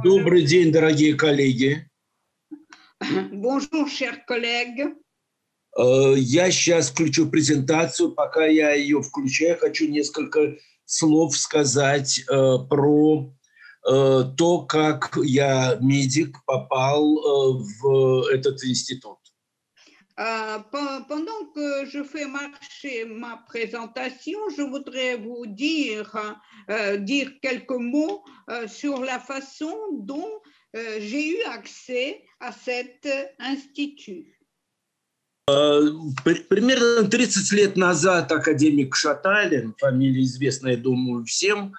Добрый день, дорогие коллеги. Bonjour, chers collègues. Я сейчас включу презентацию. Пока я ее включаю, хочу несколько слов сказать про то, как я, медик, попал в этот институт. Pendant que je fais marcher ma présentation, je voudrais vous dire quelques mots sur la façon dont j'ai eu accès à cet institut. Примерно 30 лет назад академик Шаталин, фамилия известная, думаю, всем,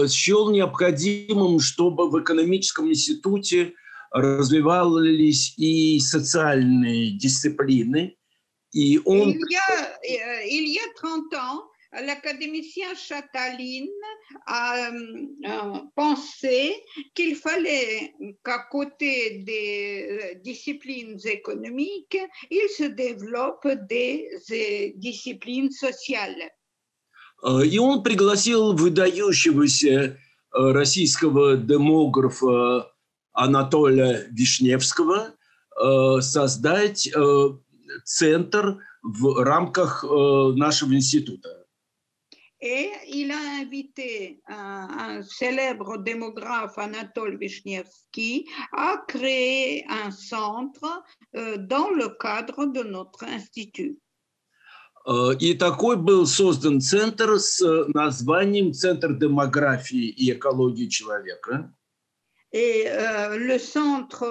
счел необходимым, чтобы в экономическом институте развивались и социальные дисциплины. И он... Il y a 30 ans, l'académicien Chataline a pensé qu'il fallait qu'à côté des disciplines économiques, il se développe des disciplines sociales. И он пригласил выдающегося российского демографа Анатолия Вишневского создать центр в рамках нашего института. Et il a invité un célèbre démographe, Anatole Vishnevsky, à créer un centre dans le cadre de notre institut. И такой был создан центр с названием «Центр демографии и экологии человека». Et le centre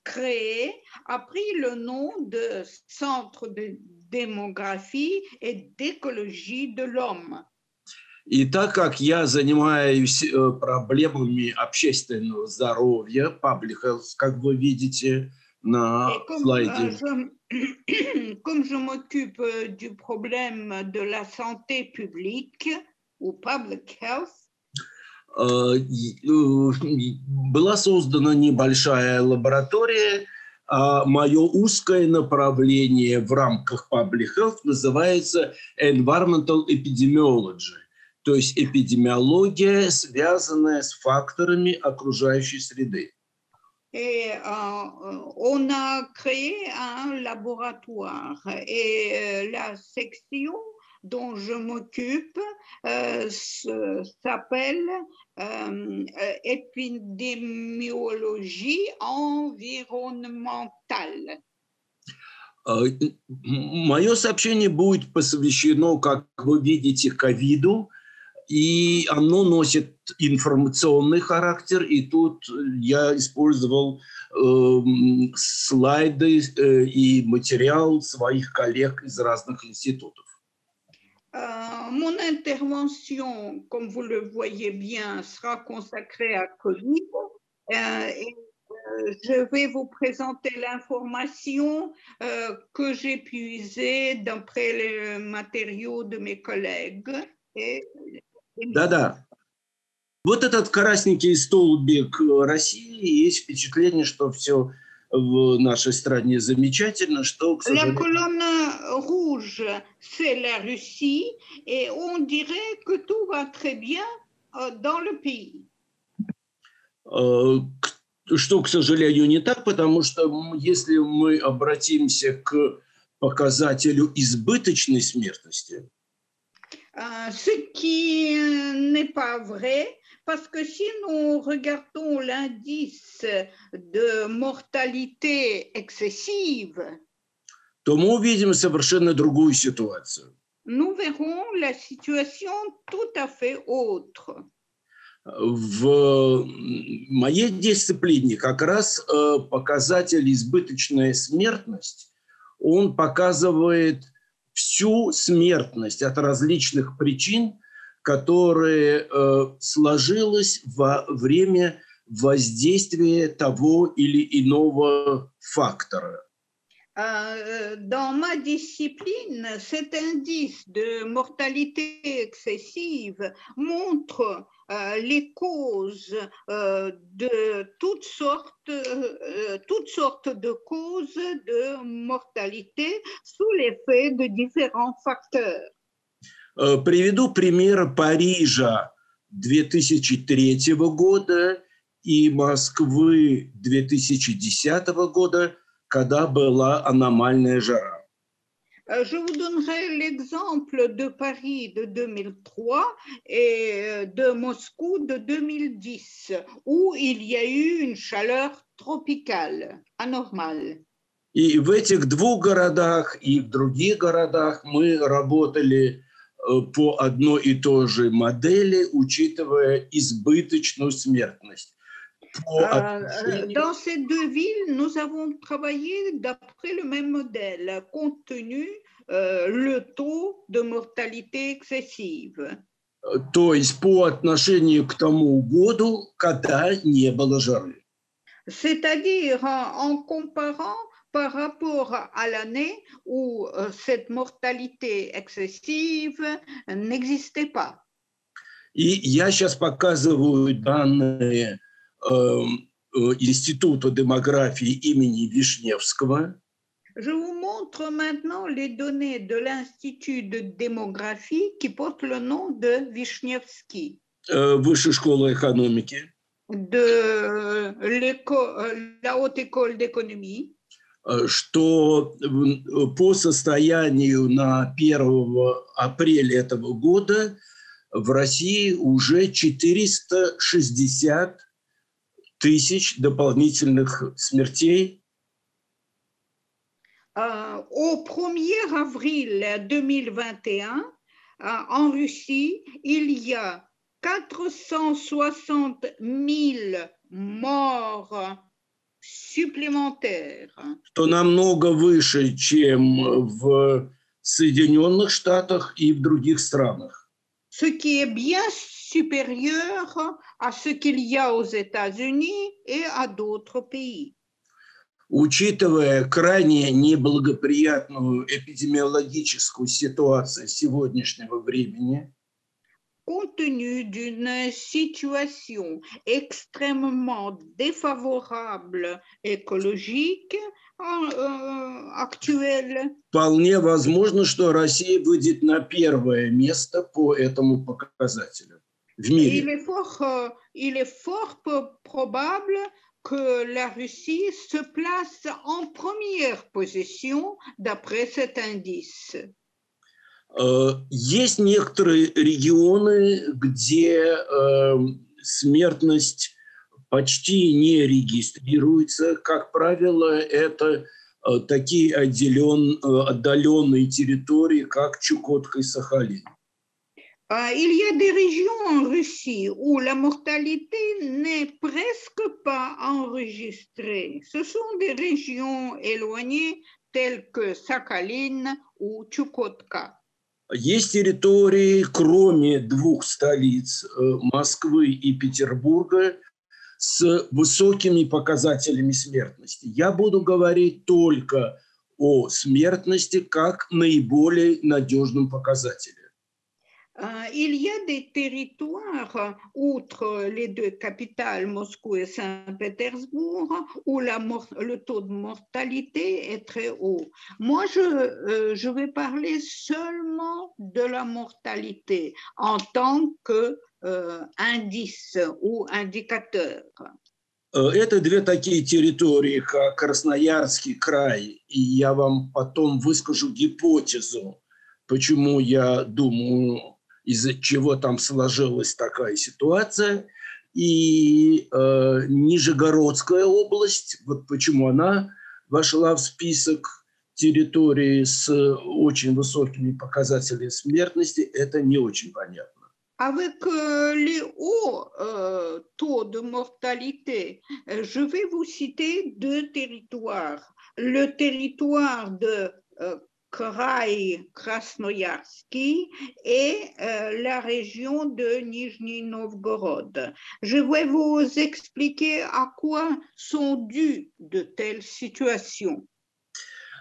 créé a pris le nom de Centre de démographie et d'écologie de l'homme. И так как я занимаюсь проблемами общественного здоровья, public health, как вы видите на слайде. Comme je m'occupe du problème de la santé publique ou public health, была создана небольшая лаборатория, а мое узкое направление в рамках public health называется environmental epidemiology, то есть эпидемиология, связанная с факторами окружающей среды. Et on a créé un laboratoire et la section dont je m'occupe s'appelle épidémiologie environnementale. Мое сообщение будет посвящено, как вы видите, ковиду, и оно носит информационный характер, и тут я использовал слайды и материал своих коллег из разных институтов. Mon intervention, comme vous le voyez bien, sera consacrée à Covid. Je vais vous présenter l'information que j'ai puisée d'après les matériaux de mes collègues. Да-да. Вот этот красненький столбик России, есть впечатление, что все в нашей стране замечательно, что, к сожалению... La colonne rouge, c'est la Russie, et on dirait que tout va très bien dans le pays. Что, к сожалению, не так, потому что если мы обратимся к показателю избыточной смертности, ce qui n'est pas vrai, parce que si nous regardons l'indice de mortalité excessive, то мы увидим совершенно другую ситуацию. Nous verrons la situation tout à fait autre. В моей дисциплине как раз показатель избыточная смертность, он показывает всю смертность от различных причин, которые сложилось во время воздействия того или иного фактора. Dans ma discipline, cet indice de mortalité excessive montre les causes de toutes sortes de causes de mortalité sous l'effet de différents facteurs. Приведу пример Парижа 2003 года и Москвы 2010 года, когда была аномальная жара. Je vous donnerai l'exemple de Paris de 2003 et de Moscou de 2010, où il y a eu une chaleur tropicale, anormale. И в этих двух городах и в других городах мы работали по одной и той же модели, учитывая избыточную смертность. Dans ces deux villes, nous avons travaillé d'après le même modèle, compte tenu le taux de mortalité excessive. То есть по отношению к тому году, когда не было жары. C'est-à-dire en comparant par rapport à l'année où cette mortalité excessive n'existait pas. И я сейчас показываю данные Института демографии имени Вишневского. Je vous montre maintenant les données de l'Institut de démographie qui porte le nom de Вишневский. Высшей школы экономики. De la Haute École d'économie. Что по состоянию на 1 апреля этого года в России уже 460 тысяч дополнительных смертей. Au 1er avril 2021, en Russie, il y a 460 000 morts supplémentaires. Что намного выше, чем в Соединенных Штатах и в других странах. Ce qui est bien supérieur à ce qu'il y a aux États-Unis et à d'autres pays. Учитывая крайне неблагоприятную эпидемиологическую ситуацию сегодняшнего времени, compte tenu d'une situation extrêmement défavorable écologique actuelle, вполне возможно, что Россия выйдет на первое место по этому показателю в мире. Il est fort probable que la Russie se place en première position d'après cet indice. Есть некоторые регионы, где смертность почти не регистрируется. Как правило, это такие отдаленные территории, как Чукотка и Сахалин. Il y a des régions en Russie où la mortalité n'est presque pas enregistrée. Ce sont des régions éloignées telles que Sakhalin ou Chukotka. Есть территории, кроме двух столиц, Москвы и Петербурга, с высокими показателями смертности. Я буду говорить только о смертности как наиболее надежном показателе. Il y a des territoires, outre les deux capitales, Moscou et Saint-Pétersbourg, où le taux de mortalité est très haut. Moi, je vais parler seulement de la mortalité en tant qu'indice ou indicateur. Это две такие территории, как Красноярский край, и я вам потом выскажу гипотезу, почему я думаю, из-за чего там сложилась такая ситуация, и Нижегородская область, вот почему она вошла в список территорий с очень высокими показателями смертности, это не очень понятно. Avec les hauts taux de mortalité, je vais vous citer deux territoires. Le territoire de Kraï Krasnoïarski et la région de Nijni Novgorod. Je vais vous expliquer à quoi sont dues de telles situations.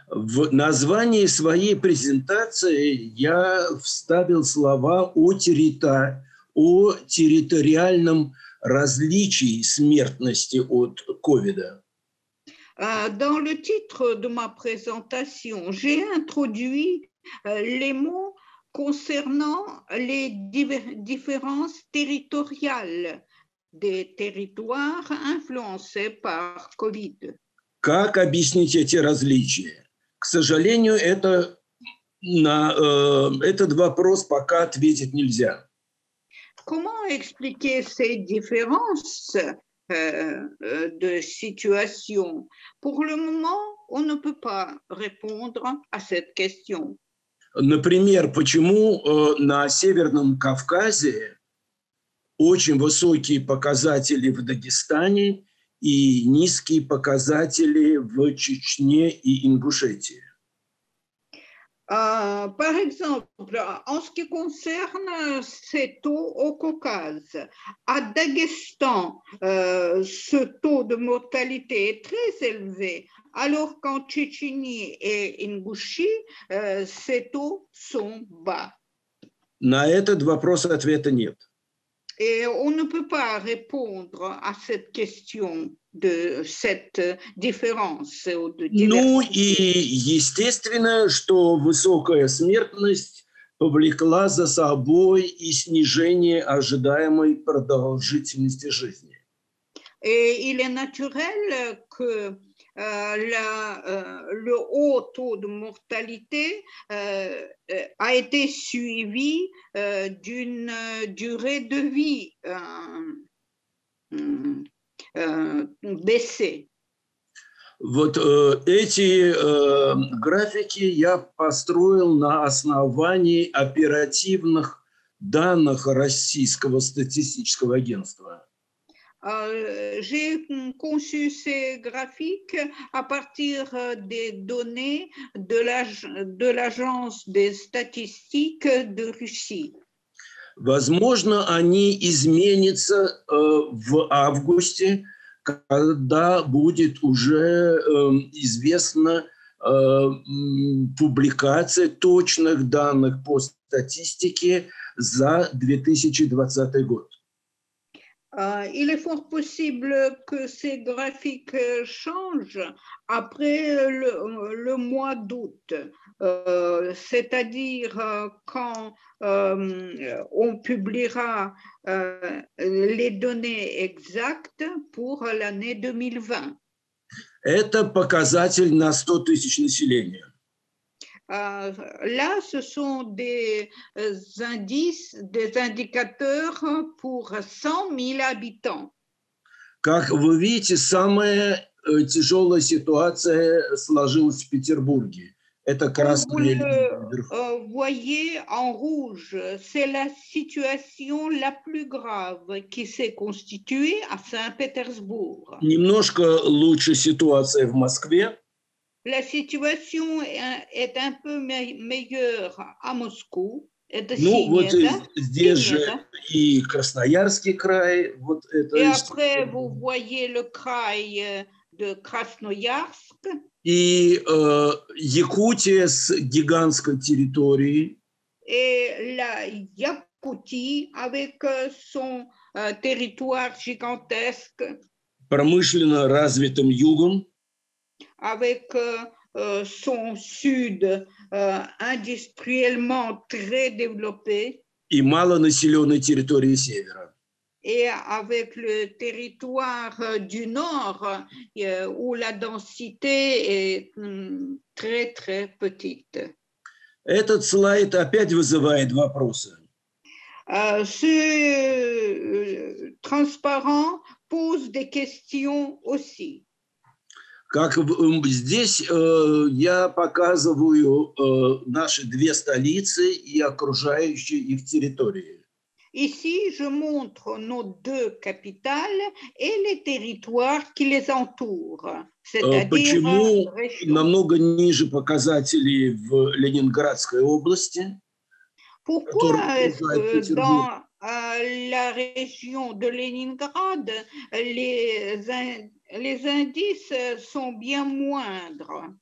В названии своей презентации я вставил слова о территориальном различии смертности от ковида. Dans le titre de ma présentation, j'ai introduit les mots concernant les différences territoriales des territoires influencés par Covid. Как объяснить эти различия? К сожалению, на этот вопрос пока ответить нельзя. Comment expliquer ces différences de situation? Pour le moment, on ne peut pas répondre à cette question. Например, почему на Северном Кавказе очень высокие показатели в Дагестане и низкие показатели в Чечне и Ингушетии? Par exemple, en ce qui concerne ces taux au Caucase, à Daghestan, ce taux de mortalité est très élevé, alors qu'en Tchétchénie et Ingouchie, ces taux sont bas. На этот вопрос ответа нет. Et on ne peut pas répondre à cette question de cette différence. Ну и естественно, что высокая смертность повлекла за собой и снижение ожидаемой продолжительности жизни. Et il est naturel que le haut taux de mortalité a été suivi d'une durée de vie baissée. Вот эти графики я построил на основании оперативных данных Российского статистического агентства. J'ai conçu ces graphiques à partir des données de l'Agence des statistiques de Russie. Возможно, они изменятся в августе, когда будет уже известна публикация точных данных по статистике за 2020 год. Il est fort possible que ces graphiques changent après le mois d'août, c'est-à-dire quand on publiera les données exactes pour l'année 2020. Это показатель на 100 тысяч населения. Là, ce sont des indices, des indicateurs pour 100 000 habitants. Как вы видите, самая тяжелая ситуация сложилась в Петербурге. Это красная линия вверху. Vous voyez en rouge, c'est la situation la plus grave qui s'est constituée à Saint-Pétersbourg. Немножко лучше ситуация в Москве. La situation est un peu meilleure à Moscou. Ну, вот здесь же и Красноярский край. Вот это. Et après, vous voyez le край de Krasnoyarsk. И Якутия с гигантской территорией. Et la Yakoutie avec son territoire gigantesque. Промышленно развитым югом. Avec son sud industriellement très développé. И малонаселенной территории севера. Et avec le territoire du nord où la densité est très, très petite. Этот слайд опять вызывает вопросы. Ce transparent pose des questions aussi. Как здесь я показываю наши две столицы и окружающие их территории. Ici, je montre nos deux capitales et les territoires qui les entourent. Почему намного ниже показателей в Ленинградской области? Pourquoi est-ce que dans la région de Leningrad, les indices sont bien moindres?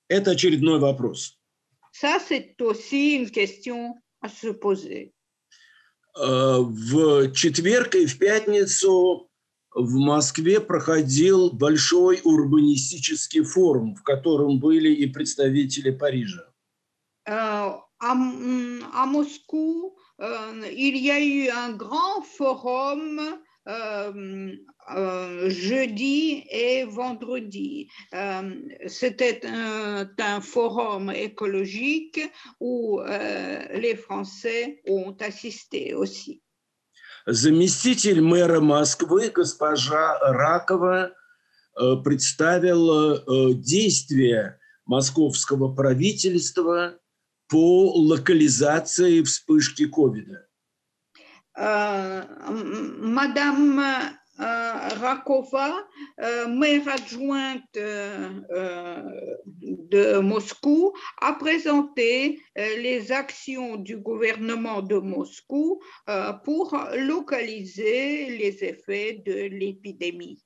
Это очередной вопрос. Ça, c'est aussi une question à se poser. В четверг и в пятницу в Москве проходил большой урбанистический форум, в котором были и представители Парижа. À Moscou, il y a eu un grand forum jeudi et vendredi. C'était un forum écologique où les Français ont assisté aussi. Заместитель мэра Москвы госпожа Ракова представила действия московского правительства по локализации вспышки ковида. Madame Rakova, maire adjointe de Moscou, a présenté les actions du gouvernement de Moscou pour localiser les effets de l'épidémie.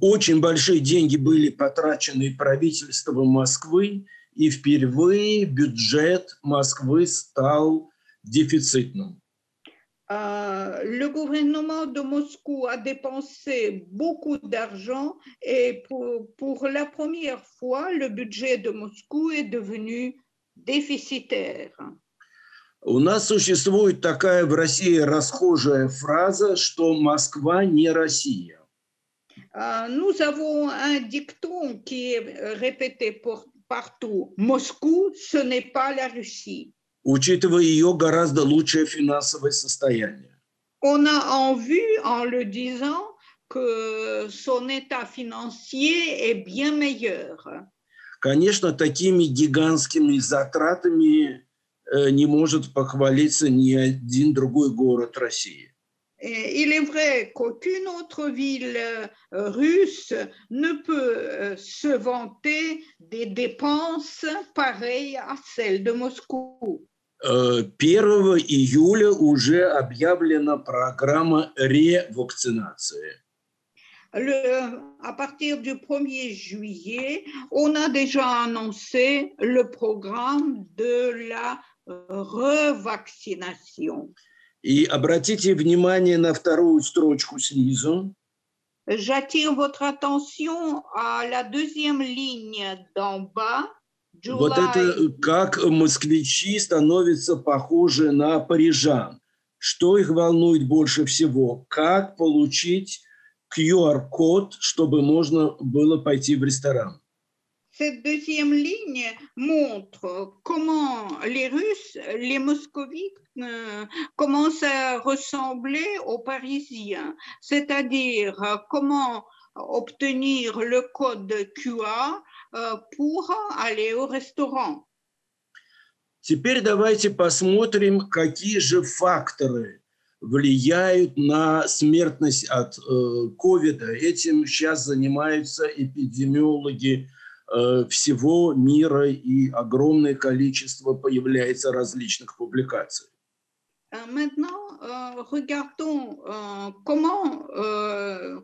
Очень большие деньги были потрачены правительством Москвы, и впервые бюджет Москвы стал дефицитным. Le gouvernement de Moscou a dépensé beaucoup d'argent et pour la première fois, le budget de Moscou est devenu déficitaire. У нас существует такая в России расхожая фраза, что Москва не Россия. Nous avons un dicton qui est répété partout. Moscou, ce n'est pas la Russie. Учитывая ее гораздо лучшее финансовое состояние. On a en vue, en le disant, que son état financier est bien meilleur. Конечно, такими гигантскими затратами не может похвалиться ни один другой город России. Il est vrai qu'aucune autre ville russe ne peut se vanter des dépenses pareilles à celles de Moscou. 1 июля уже объявлена программа ревакцинации. À partir du 1er juillet, on a déjà annoncé le programme de la revaccination. И обратите внимание на вторую строчку снизу. J'attire votre attention à la deuxième ligne d'en bas. Вот это как москвичи становятся похожи на парижан. Что их волнует больше всего? Как получить QR-код, чтобы можно было пойти в ресторан? Cette deuxième ligne montre comment les Russes, les Moscovites, commencent à ressembler aux Parisiens, c'est-à-dire comment obtenir le code QR pour aller au restaurant. Теперь давайте посмотрим, какие же факторы влияют на смертность от ковида. Этим сейчас занимаются эпидемиологи всего мира, и огромное количество появляется различных публикаций. Maintenant, regardons comment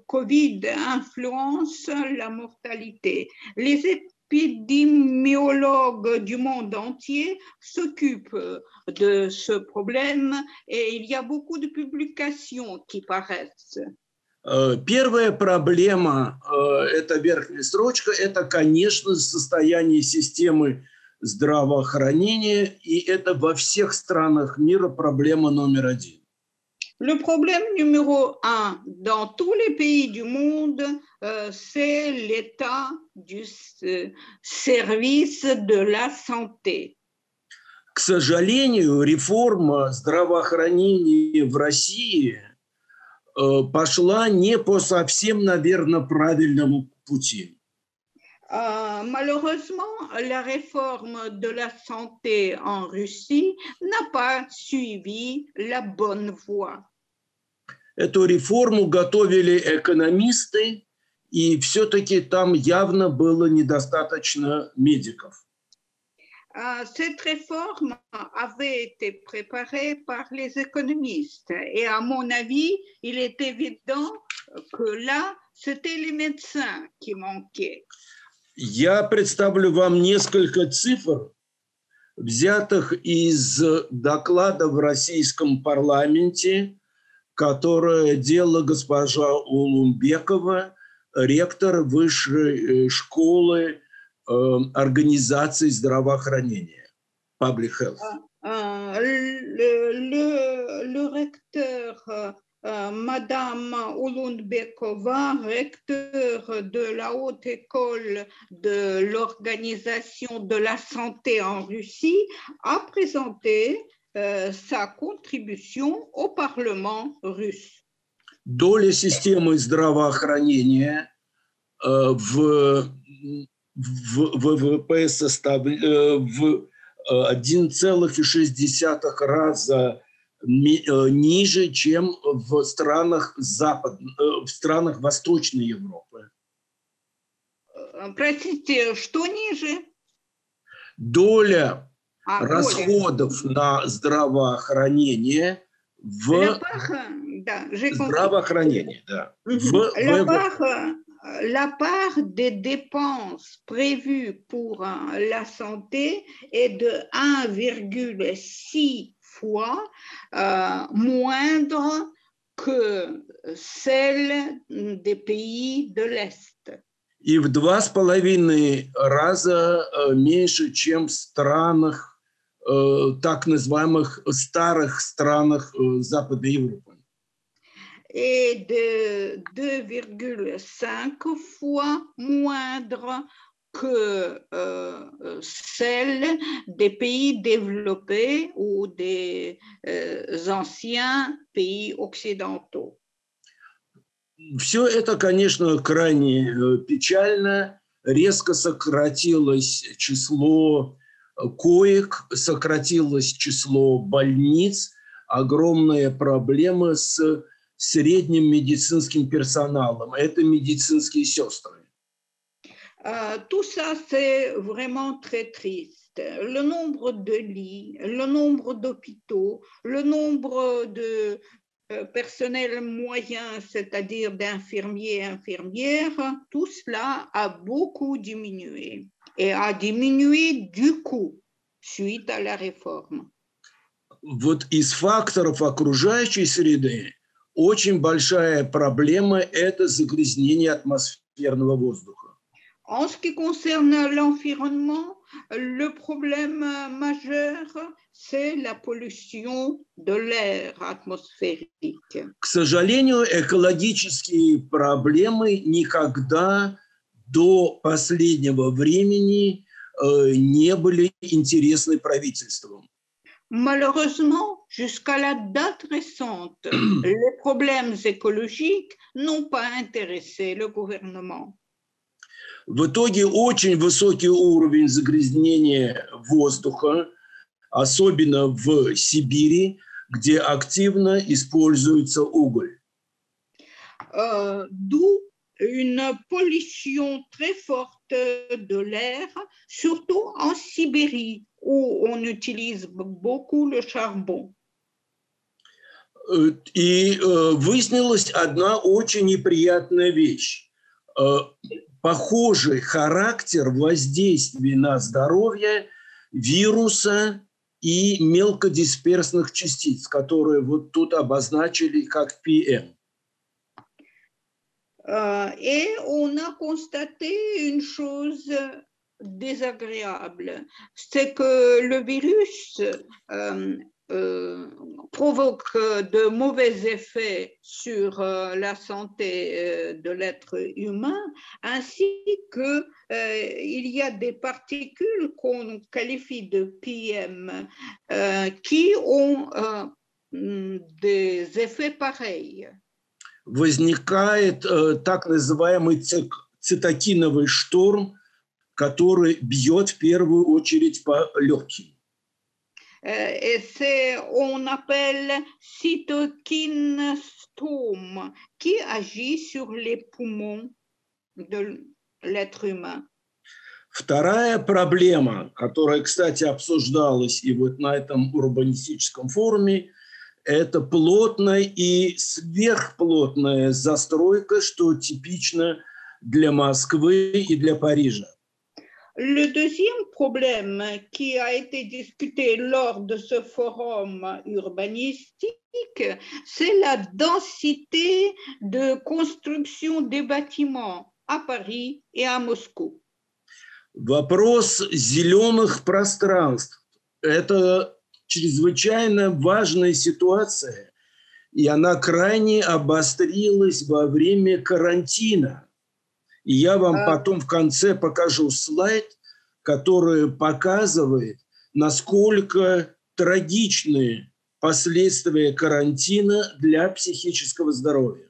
Covid influence la mortalité. Les épidémiologues du monde entier s'occupent de ce problème et il y a beaucoup de publications qui paraissent. Первая проблема, это верхняя строчка, это, конечно, состояние системы здравоохранения, и это во всех странах мира проблема номер один. Le problème numéro 1 dans tous les pays du monde, c'est l'état du service de la santé. К сожалению, реформа здравоохранения в России пошла не по совсем, наверное, правильному пути. Malheureusement, la réforme de la santé en Russie n'a pas suivi la bonne voie. Эту реформу готовили экономисты, и все-таки там явно было недостаточно медиков. Cette réforme avait été préparée par les économistes et à mon avis, il est évident que là, c'était les médecins qui manquaient. Я представлю вам несколько цифр, взятых из доклада в российском парламенте, которое делала госпожа Улумбекова, ректор Высшей школы организации здравоохранения, Public Health. Le recteur Madame Ulundbekova, recteur de la Haute École de l'Organisation de la Santé en Russie, a présenté sa contribution au Parlement russe. Доля системы здравоохранения в ВВП в 1,6 раза ниже, чем в странах Восточной Европы. Простите, что ниже? Доля расходов на здравоохранение в здравоохранение, да. La part des dépenses prévues pour la santé est de 1,6 fois moindre que celle des pays de l'Est. И в 2,5 раза меньше, чем в странах, так называемых старых странах Западной Европы. Et de 2,5 fois moindre que celle des pays développés ou des anciens pays occidentaux. Все это, конечно, крайне печально. Резко сократилось число коек, сократилось число больниц, огромные проблемы с средним медицинским персоналом. Это медицинские сестры. Tout ça, c'est vraiment très triste. Le nombre de lits, le nombre d'hôpitaux, le nombre de personnel moyen, c'est-à-dire d'infirmiers et infirmières, tout cela a beaucoup diminué et a diminué du coup suite à la réforme. Вот из факторов окружающей среды очень большая проблема – это загрязнение атмосферного воздуха. En ce qui concerne l'environnement, le problème majeur, c'est la pollution de l'air atmosphérique. К сожалению, экологические проблемы никогда до последнего времени не были интересны правительством. Malheureusement, jusqu'à la date récente, les problèmes écologiques n'ont pas intéressé le gouvernement. В итоге очень высокий уровень загрязнения воздуха, особенно в Сибири, где активно используется уголь. D'où une pollution très forte de l'air, surtout en Sibérie, où on utilise beaucoup le charbon. И выяснилась одна очень неприятная вещь. Похожий характер воздействия на здоровье вируса и мелкодисперсных частиц, которые вот тут обозначили как PM. Et on a constaté une chose désagréable, c'est que le virus provoque de mauvais effets sur la santé de l'être humain, ainsi que il y a des particules qu'on qualifie de PM qui ont des effets pareils. Возникает так называемый цитокиновый шторм, который бьет в первую очередь по легким. Et on appelle cytokine storm qui agit sur les poumons de l'être humain. Вторая проблема, которая, кстати, обсуждалась и вот на этом урбанистическом форуме, это плотная и сверхплотная застройка, что типично для Москвы и для Парижа. Le deuxième problème qui a été discuté lors de ce forum urbanistique, c'est la densité de construction des bâtiments à Paris et à Moscou. Вопрос зеленых пространств – это чрезвычайно важная ситуация. и она крайне обострилась во время карантина. И я вам потом в конце покажу слайд, который показывает, насколько трагичны последствия карантина для психического здоровья.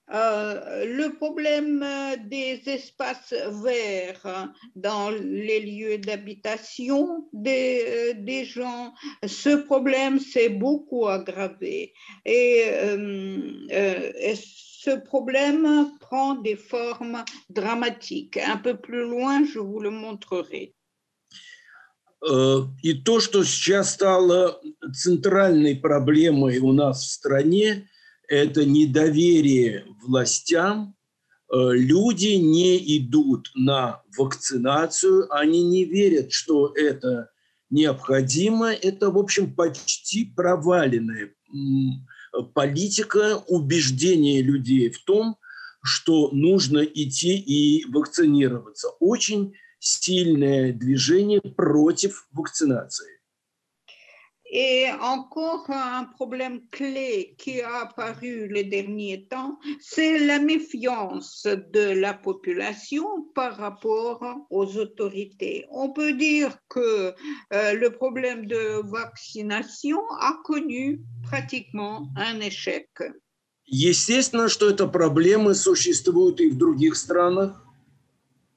Le problème des espaces verts dans les lieux d'habitation des gens, ce problème s'est beaucoup aggravé et ce problème prend des formes dramatiques. Un peu plus loin, je vous le montrerai. И то, что сейчас стало центральной проблемой у нас в стране, это недоверие властям. Люди не идут на вакцинацию, они не верят, что это необходимо. Это, в общем, почти проваленная политика убеждения людей в том, что нужно идти и вакцинироваться. Очень сильное движение против вакцинации. Et encore un problème clé qui a apparu les derniers temps, c'est la méfiance de la population par rapport aux autorités. On peut dire que le problème de vaccination a connu pratiquement un échec. Естественно, что эта проблема существует и в других странах.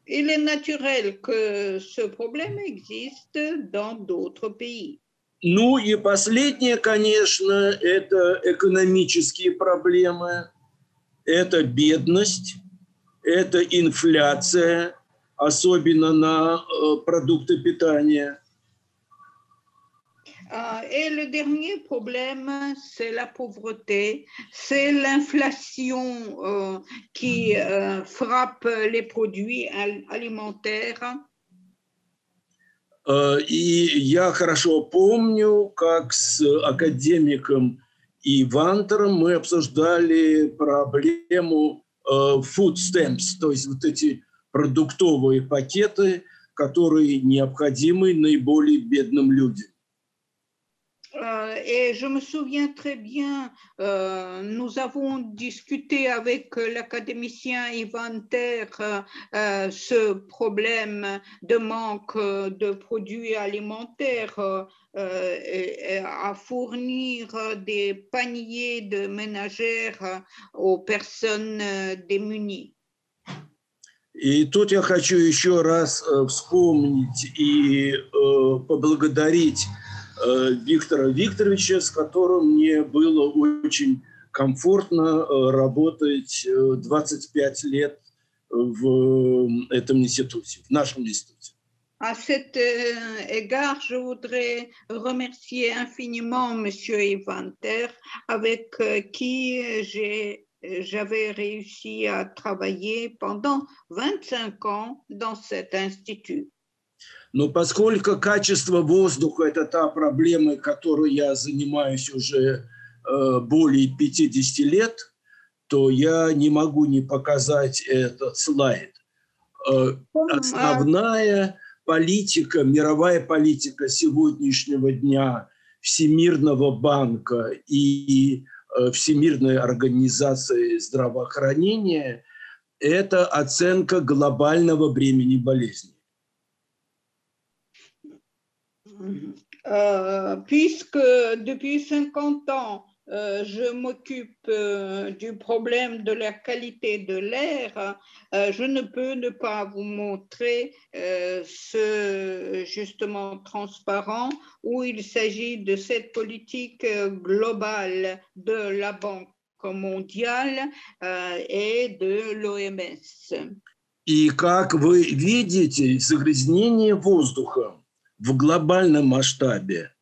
Il est naturel que ce problème existe dans d'autres pays. Ну и последнее, конечно, это экономические проблемы, это бедность, это инфляция, особенно на продукты питания. Et le dernier problème, c'est la pauvreté, c'est l'inflation qui frappe les produits alimentaires. И я хорошо помню, как с академиком Ивантером мы обсуждали проблему food stamps, то есть вот эти продуктовые пакеты, которые необходимы наиболее бедным людям. Et je me souviens très bien, nous avons discuté avec l'académicien Ivanter ce problème de manque de produits alimentaires à fournir des paniers de ménagères aux personnes démunies. И тут я хочу еще раз вспомнить и поблагодарить Виктора Викторовича, с которым мне было очень комфортно работать 25 лет в этом институте, в нашем институте. À cet égard, je voudrais remercier infiniment M. Ivanter, avec qui j'avais réussi à travailler pendant 25 ans dans cet institut. Но поскольку качество воздуха – это та проблема, которой я занимаюсь уже более 50 лет, то я не могу не показать этот слайд. Основная политика, мировая политика сегодняшнего дня Всемирного банка и Всемирной организации здравоохранения – это оценка глобального бремени болезни. Puisque depuis 50 ans, je m'occupe du problème de la qualité de l'air, je ne peux ne pas vous montrer ce justement transparent où il s'agit de cette politique globale de la Banque mondiale et de l'OMS. И как вы видите, загрязнение воздуха в глобальном масштабе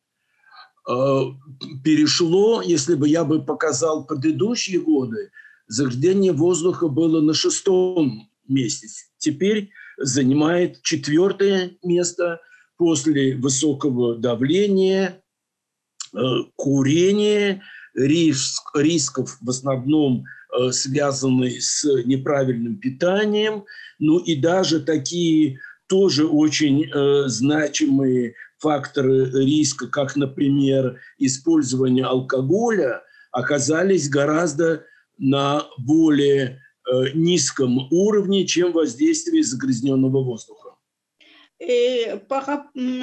перешло, если бы я бы показал предыдущие годы, загрязнение воздуха было на 6-м месте. Теперь занимает 4-е место после высокого давления, курения, рисков в основном связанных с неправильным питанием, ну и даже такие тоже очень значимые факторы риска, как, например, использование алкоголя, оказались гораздо на более низком уровне, чем воздействие загрязненного воздуха. Et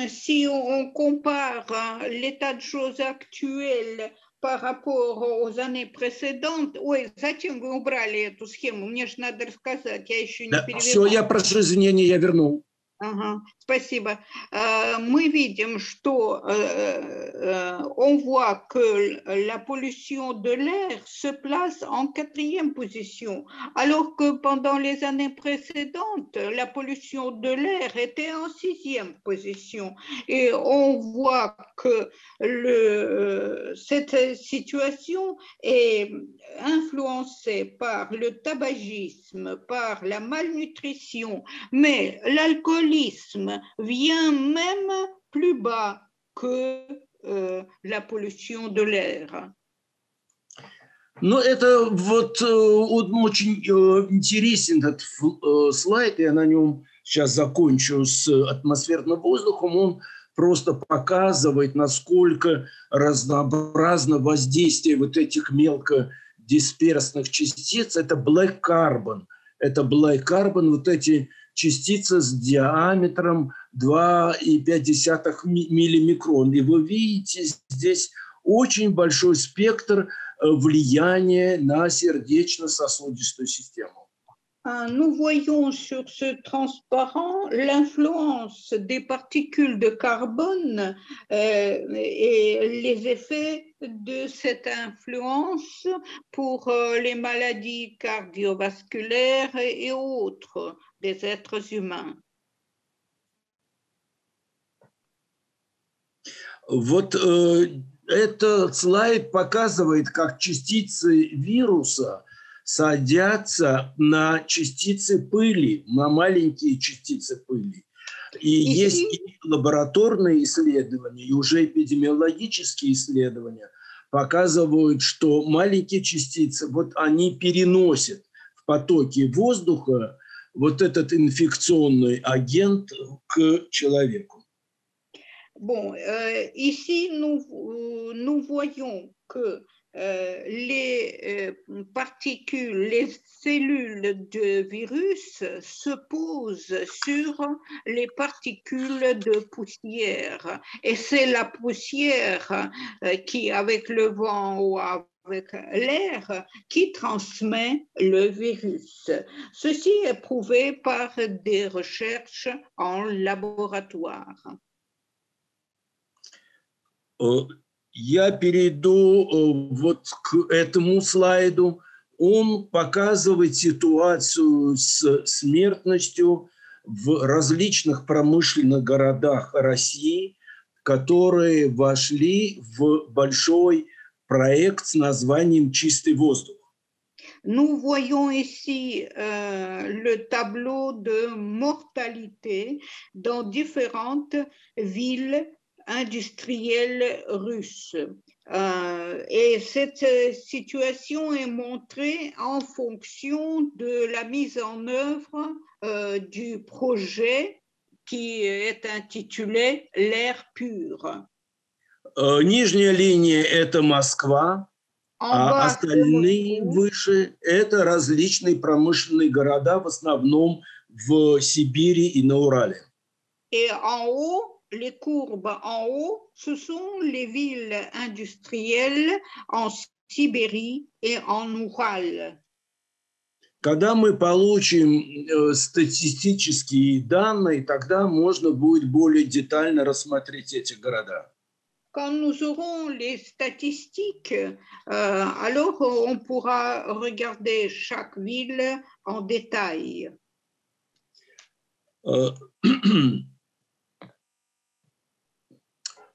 si on compare l'état de choses actuel par rapport aux années précédentes, ой, зачем вы убрали эту схему? Мне же надо рассказать, я еще не перевела. Все, я прошу извинения, я вернул. Ага, спасибо. Мы видим, что on voit que la pollution de l'air se place en 4e position, alors que pendant les années précédentes, la pollution de l'air était en 6e position. Et on voit que cette situation est influencée par le tabagisme, par la malnutrition, mais l'alcoolisme vient même plus bas que la pollution de l'air. Ну, это вот очень интересен этот слайд, я на нем сейчас закончу с атмосферным воздухом. Он просто показывает, насколько разнообразно воздействие вот этих мелкодисперсных частиц. Это black carbon. Это black carbon, вот эти частица с диаметром 2,5 миллимикрон. И вы видите здесь очень большой спектр влияния на сердечно-сосудистую систему. Nous voyons sur ce transparent l'influence des particules de carbone et les effets de cette influence pour les maladies cardiovasculaires et autres des êtres humains. Вот этот слайд показывает, как частицы вируса садятся на частицы пыли, на маленькие частицы пыли. И есть и лабораторные исследования, и уже эпидемиологические исследования показывают, что маленькие частицы, вот они переносят в потоке воздуха вот этот инфекционный агент к человеку. Bon, ici, nous voyons que les particules, les cellules de virus se posent sur les particules de poussière. Et c'est la poussière qui, avec le vent ou avec l'air, qui transmet le virus. Ceci est prouvé par des recherches en laboratoire. Я перейду вот к этому слайду. Он показывает ситуацию с смертностью в различных промышленных городах России, которые вошли в большой проект с названием «Чистый воздух». Nous voyons ici le tableau de mortalité dans différentes villes industriels russes. Et cette situation est montrée en fonction de la mise en œuvre du projet qui est intitulé «L'air pur». Нижняя линия – это Москва, а остальные выше – это различные промышленные города, в основном в Сибири и на Урале. Et en haut, les courbes en haut, ce sont les villes industrielles en Sibérie et en Ural. Когда мы получим статистические данные, тогда можно будет более детально рассмотреть эти города. Quand nous aurons les statistiques, alors on pourra regarder chaque ville en détail.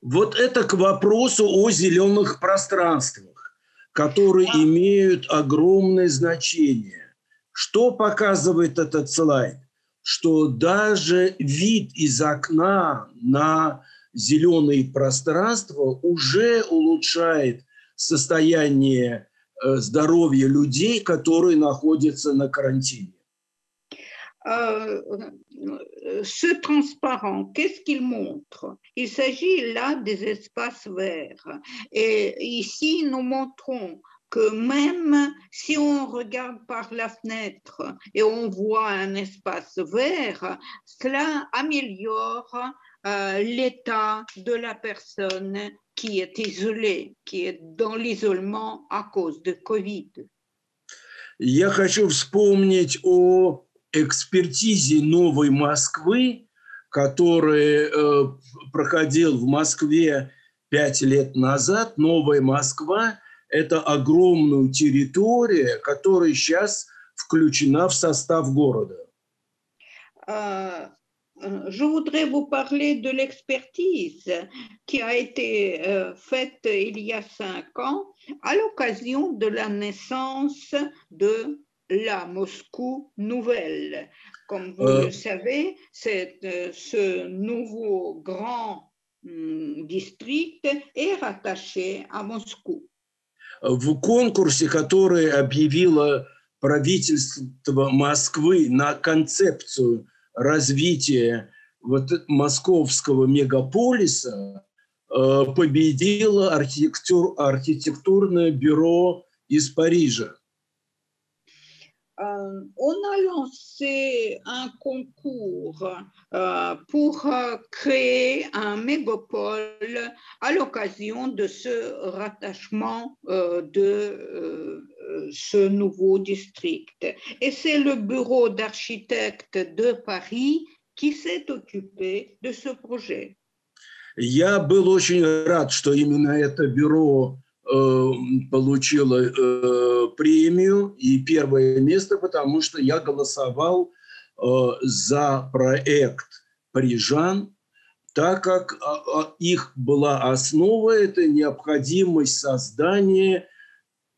Вот это к вопросу о зеленых пространствах, которые имеют огромное значение. Что показывает этот слайд? Что даже вид из окна на зеленые пространства уже улучшает состояние здоровья людей, которые находятся на карантине. ce transparent, qu'est-ce qu'il montre? Il s'agit là des espaces verts. Et ici, nous montrons que même si on regarde par la fenêtre et on voit un espace vert, cela améliore l'état de la personne qui est isolée, qui est dans l'isolement à cause de Covid. Я хочу вспомнить о экспертизе Новой Москвы, который проходил в Москве 5 лет назад. Новая Москва – это огромная территория, которая сейчас включена в состав города. Je voudrais vous parler de l'expertise qui a été faite il y a 5 ans à l'occasion de la naissance de la Moscou nouvelle. Comme vous le savez, ce nouveau grand district est rattaché à Moscou. В конкурсе, который объявило правительство Москвы на концепцию развития московского мегаполиса, победило архитектурное бюро из Парижа. On a lancé un concours pour créer un mégapole à l'occasion de ce rattachement de ce nouveau district. Et c'est le bureau d'architectes de Paris qui s'est occupé de ce projet. Я был очень рад, что именно это бюро получила премию и первое место, потому что я голосовал за проект парижан, так как их была основа, это необходимость создания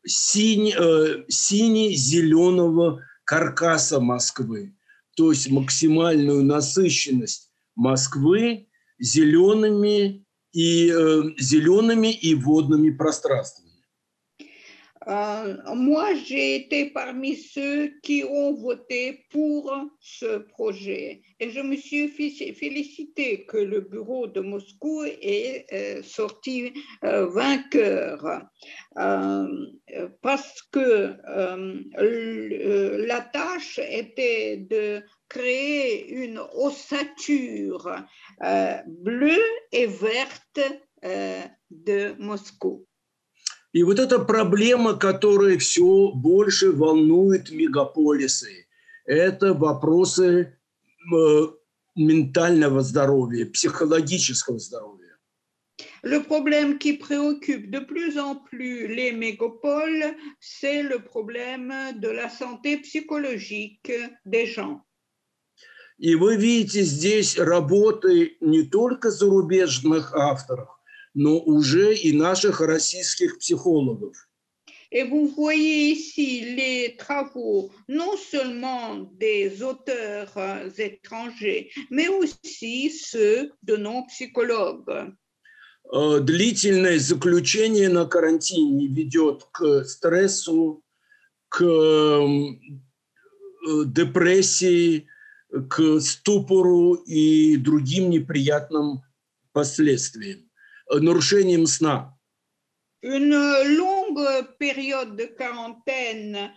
сине-зеленого каркаса Москвы, то есть максимальную насыщенность Москвы зелеными и водными пространствами. Moi, j'ai été parmi ceux qui ont voté pour ce projet et je me suis félicité que le bureau de Moscou ait sorti vainqueur parce que la tâche était de créer une ossature bleue et verte de Moscou. И вот эта проблема, которая все больше волнует мегаполисы, это вопросы ментального здоровья, психологического здоровья. Le problème qui préoccupe de plus en plus les mégapoles, c'est le problème de la santé psychologique des gens. И вы видите здесь работы не только зарубежных авторов, но уже и наших российских психологов. Et vous voyez ici les travaux non seulement des auteurs étrangers, mais aussi ceux de nos psychologues. Длительное заключение на карантине ведет к стрессу, к депрессии, к ступору и другим неприятным последствиям, нарушением сна. Une longue période de quarantaine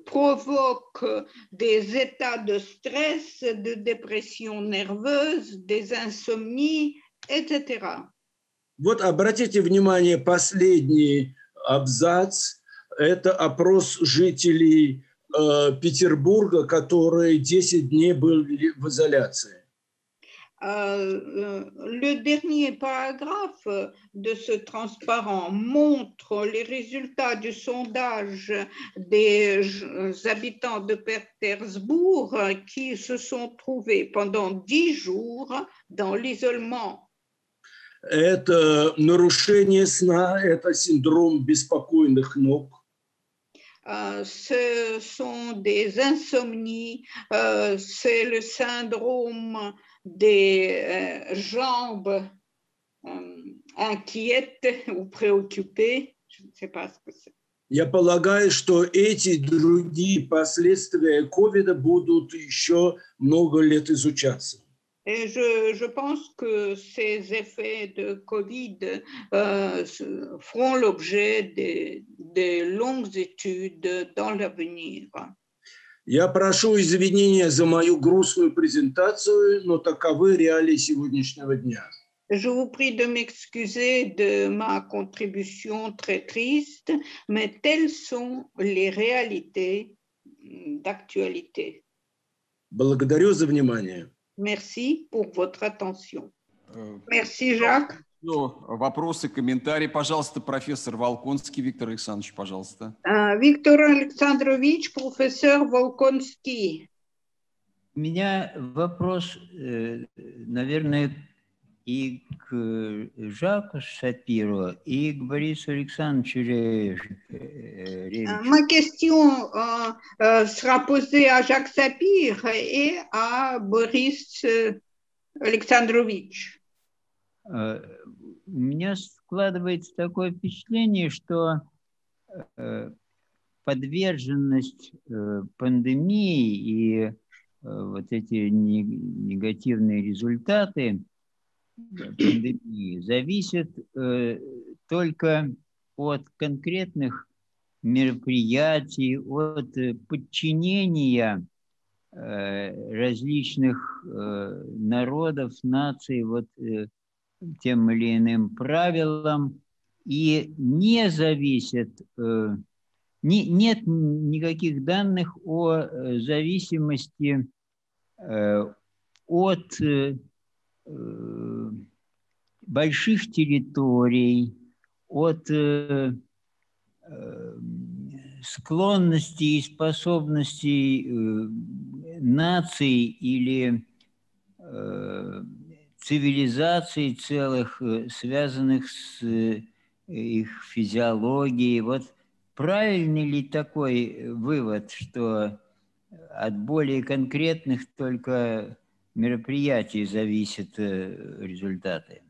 provoque des états de stress, de dépression nerveuse, des insomnies, etc. Вот обратите внимание, последний абзац – это опрос жителей Петербурга, которые 10 дней были в изоляции. Le dernier paragraphe de ce transparent montre les résultats du sondage des habitants de Pétersbourg qui se sont trouvés pendant 10 jours dans l'isolement. Это нарушение сна, это синдром беспокойных ног. Ce sont des insomnies, c'est le syndrome des jambes inquiètes ou préoccupées, je ne sais pas ce que c'est. Я полагаю, что эти и другие последствия ковида будут еще много лет изучаться. Et je pense que ces effets de Covid feront l'objet de longues études dans l'avenir. Я прошу извинения за мою грустную презентацию, но таковы реалии сегодняшнего дня. Je vous prie de m'excuser de ma contribution très triste, mais telles sont les réalités d'actualité. Благодарю за внимание. Merci pour votre attention. Merci, Jacques. Вопросы, комментарии, пожалуйста, профессор Волконский Виктор Александрович, пожалуйста. Виктор Александрович, профессор Волконский. У меня вопрос, наверное, и к Жаку Шапиро, и к Борису Александровичу Ревичу. Ma question sera posée à Jacques Sapir et à Boris Alexandrovich. У меня складывается такое впечатление, что подверженность пандемии и вот эти негативные результаты пандемии зависят только от конкретных мероприятий, от подчинения различных народов, наций вот тем или иным правилам, и не зависят, нет никаких данных о зависимости от больших территорий, от склонностей и способностей наций или цивилизаций целых, связанных с их физиологией. Вот правильный ли такой вывод, что от более конкретных только мероприятий зависят результаты?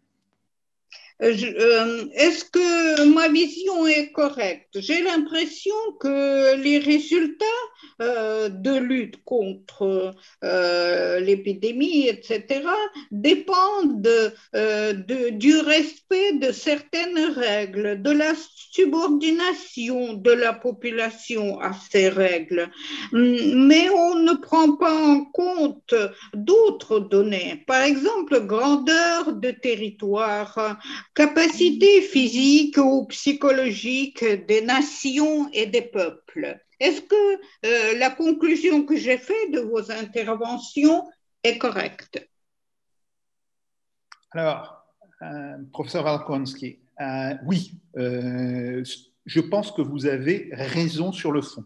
Est-ce que ma vision est correcte? J'ai l'impression que les résultats de lutte contre l'épidémie, etc., dépendent du respect de certaines règles, de la subordination de la population à ces règles. Mais on ne prend pas en compte d'autres données, par exemple, grandeur de territoire, capacité physique ou psychologique des nations et des peuples. Est-ce que la conclusion que j'ai faite de vos interventions est correcte? Alors, professeur Волконский, oui, je pense que vous avez raison sur le fond.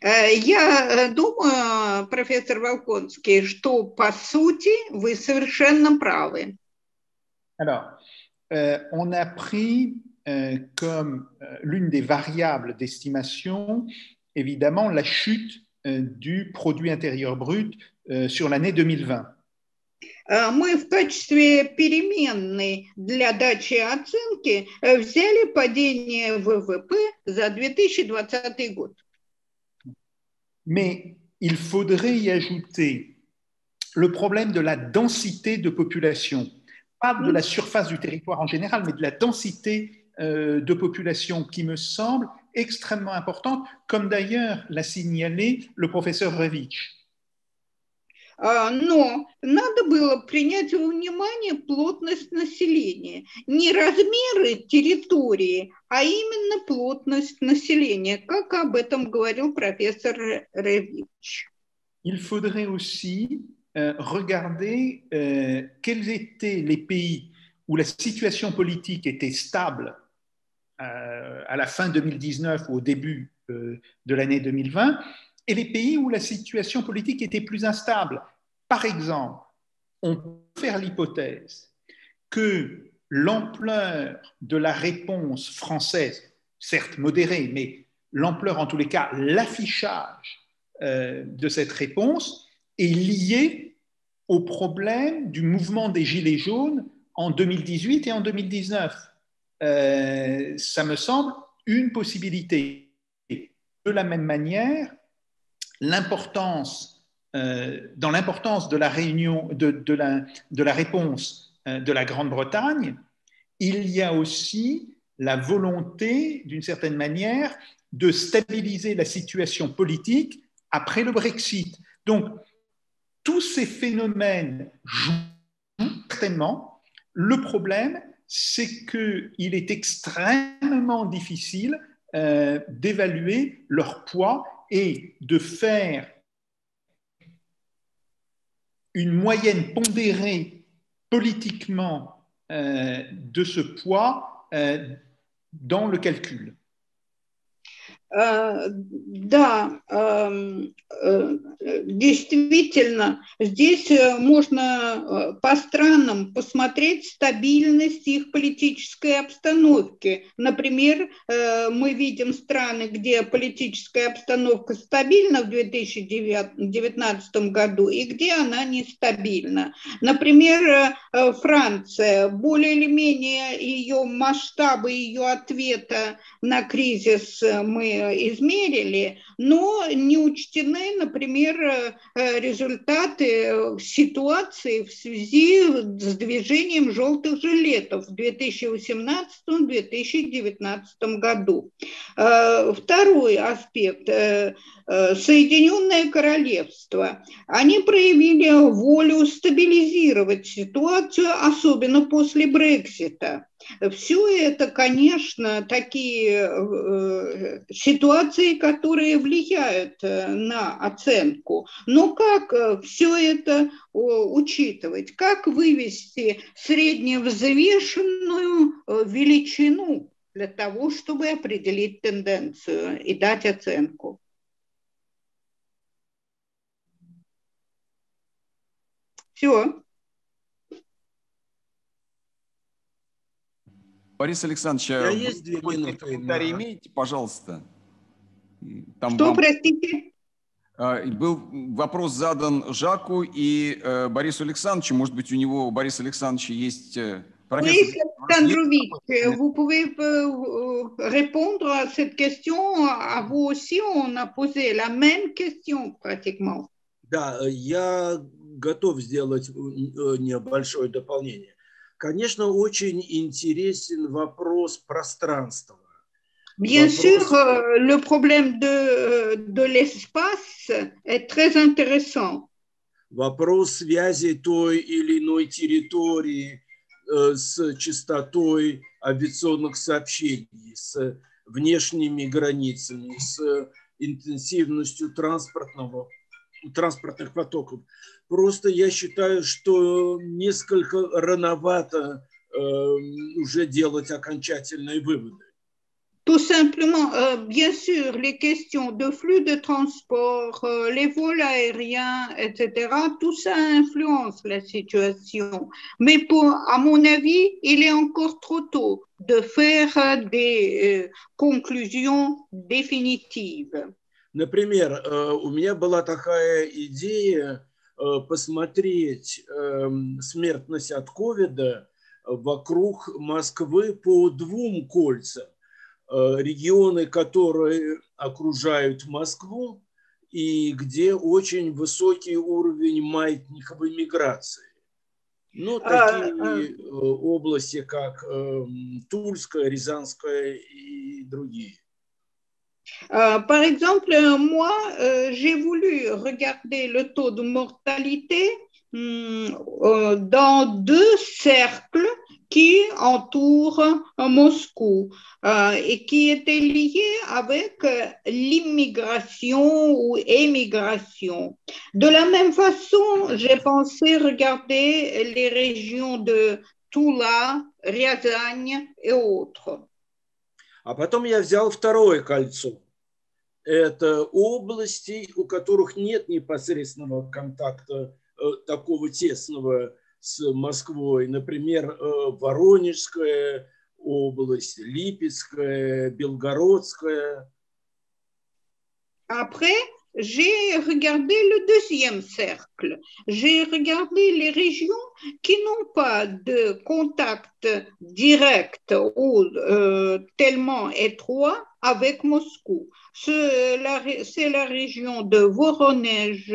Я думаю, профессор Волконский, что по сути вы совершенно правы. Alors, on a pris comme l'une des variables d'estimation, évidemment, la chute du produit intérieur brut sur l'année 2020. Мы в качестве переменной для дачи оценки взяли падение ВВП за 2020 год. Mais il faudrait y ajouter le problème de la densité de population. Pas de la surface du territoire en général, mais de la densité de population qui me semble extrêmement importante, comme d'ailleurs l'a signalé le professeur Revich. Но надо было принять во внимание плотность населения, не размеры территории, а именно плотность населения, как об этом говорил профессор Ревич. Il faudrait aussi regarder quels étaient les pays où la situation politique était stable à la fin 2019 ou au début de l'année 2020, et les pays où la situation politique était plus instable. Par exemple, on peut faire l'hypothèse que l'ampleur de la réponse française, certes modérée, mais l'ampleur, en tous les cas, l'affichage de cette réponse est lié au problème du mouvement des Gilets jaunes en 2018 et en 2019. Ça me semble une possibilité. De la même manière, dans l'importance de la réunion, de la réponse de la Grande-Bretagne, il y a aussi la volonté, d'une certaine manière, de stabiliser la situation politique après le Brexit. Donc, tous ces phénomènes jouent certainement. Le problème, c'est qu'il est extrêmement difficile d'évaluer leur poids et de faire une moyenne pondérée politiquement de ce poids dans le calcul. Да, действительно, здесь можно по странам посмотреть стабильность их политической обстановки. Например, мы видим страны, где политическая обстановка стабильна в 2019 году и где она нестабильна. Например, Франция, более или менее ее масштабы, ее ответа на кризис мы измерили, но не учтены, например, результаты ситуации в связи с движением желтых жилетов в 2018-2019 году. Второй аспект. Соединенное Королевство. Они проявили волю стабилизировать ситуацию, особенно после Брексита. Все это, конечно, такие ситуации, которые влияют на оценку. Но как все это учитывать? Как вывести средневзвешенную величину для того, чтобы определить тенденцию и дать оценку? Все. Борис Александрович, есть 2 минуты. Комментарий имеете, пожалуйста? Там что, простите? Был вопрос задан Жаку и Борису Александровичу. Может быть, у Бориса Александровича есть... Борис Александрович, vous pouvez répondre à cette question. À vous aussi, on a posé la même question pratiquement. Да, я готов сделать небольшое дополнение. Конечно, очень интересен вопрос пространства. Bien sûr, le problème de l'espace est très intéressant. Вопрос связи той или иной территории с частотой авиационных сообщений, с внешними границами, с интенсивностью транспортных потоков. Просто я считаю, что несколько рановато уже делать окончательные выводы. Tout simplement, bien sûr, les questions de flux de transport, les vols aériens, etc., tout ça influence la situation. Mais à mon avis, il est encore trop tôt de faire des conclusions définitives. Например, у меня была такая идея посмотреть смертность от ковида вокруг Москвы по 2 кольцам. Регионы, которые окружают Москву и где очень высокий уровень маятниковой миграции. Ну, такие области, как Тульская, Рязанская и другие. Par exemple, moi, j'ai voulu regarder le taux de mortalité dans 2 cercles qui entourent Moscou et qui étaient liés avec l'immigration ou émigration. De la même façon, j'ai pensé regarder les régions de Tula, Рязань et autres. А потом я взял второе кольцо. Это области, у которых нет непосредственного контакта такого тесного с Москвой. Например, Воронежская область, Липецкая, Белгородская. Après, j'ai regardé le deuxième cercle. J'ai regardé les régions qui n'ont pas de contact direct ou tellement étroit avec Moscou. C'est la région de Voronezh,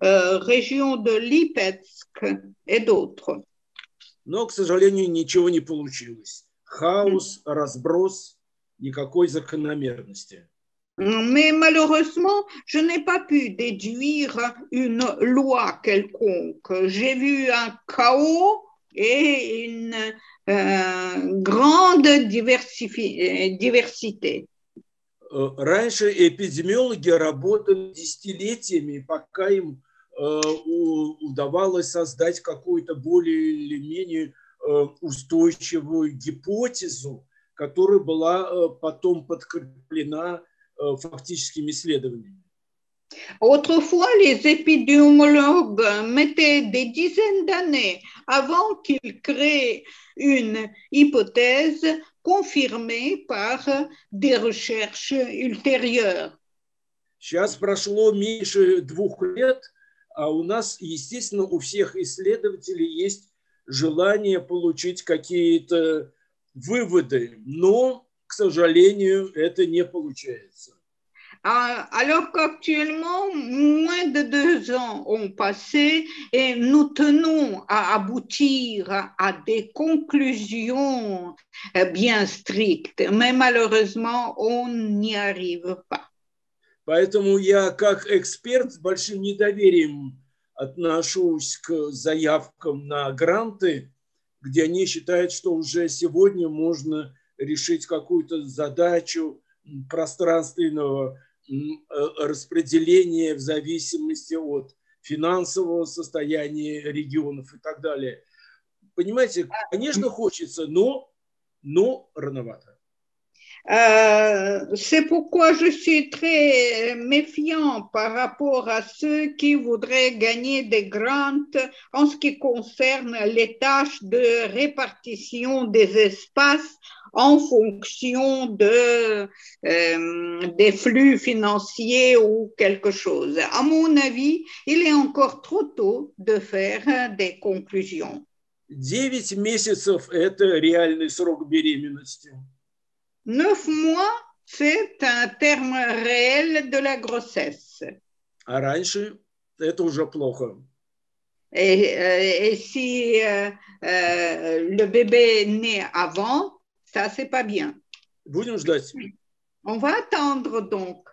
région de Lipetsk et d'autres. Но, к сожалению, ничего не получилось. Хаос, разброс, никакой закономерности. Mais malheureusement, je n'ai pas pu déduire une loi quelconque. J'ai vu un chaos et une grande diversité. Раньше эпидемиологи работали десятилетиями, пока им удавалось создать какую-то более или менее устойчивую гипотезу, которая была потом подкреплена фактическими исследованиями. Autrefois, les épidémiologues mettaient des dizaines d'années avant qu'ils créent une hypothèse confirmée par des recherches ultérieures. Сейчас прошло меньше 2 лет, а у нас, естественно, у всех исследователей есть желание получить какие-то выводы, но, к сожалению, это не получается. Alors qu'actuellement, moins de 2 ans ont passé et nous tenons à aboutir à des conclusions bien strictes, mais malheureusement, on n'y arrive pas. Поэтому я, как эксперт, с большим недоверием отношусь к заявкам на гранты, где они считают, что уже сегодня можно решить какую-то задачу пространственного распределения в зависимости от финансового состояния регионов и так далее. Понимаете, конечно, хочется, но рановато. C'est pourquoi je suis très méfiant par rapport à ceux qui voudraient gagner des grants en ce qui concerne les tâches de répartition des espaces en fonction des flux financiers ou quelque chose. À mon avis, il est encore trop tôt de faire des conclusions. 9 месяцев – это реальный срок беременности. 9 mois, c'est un terme réel de la grossesse. А раньше это уже плохо. Et si le bébé naît avant, ça, c'est pas bien. Будем ждать. On va attendre donc.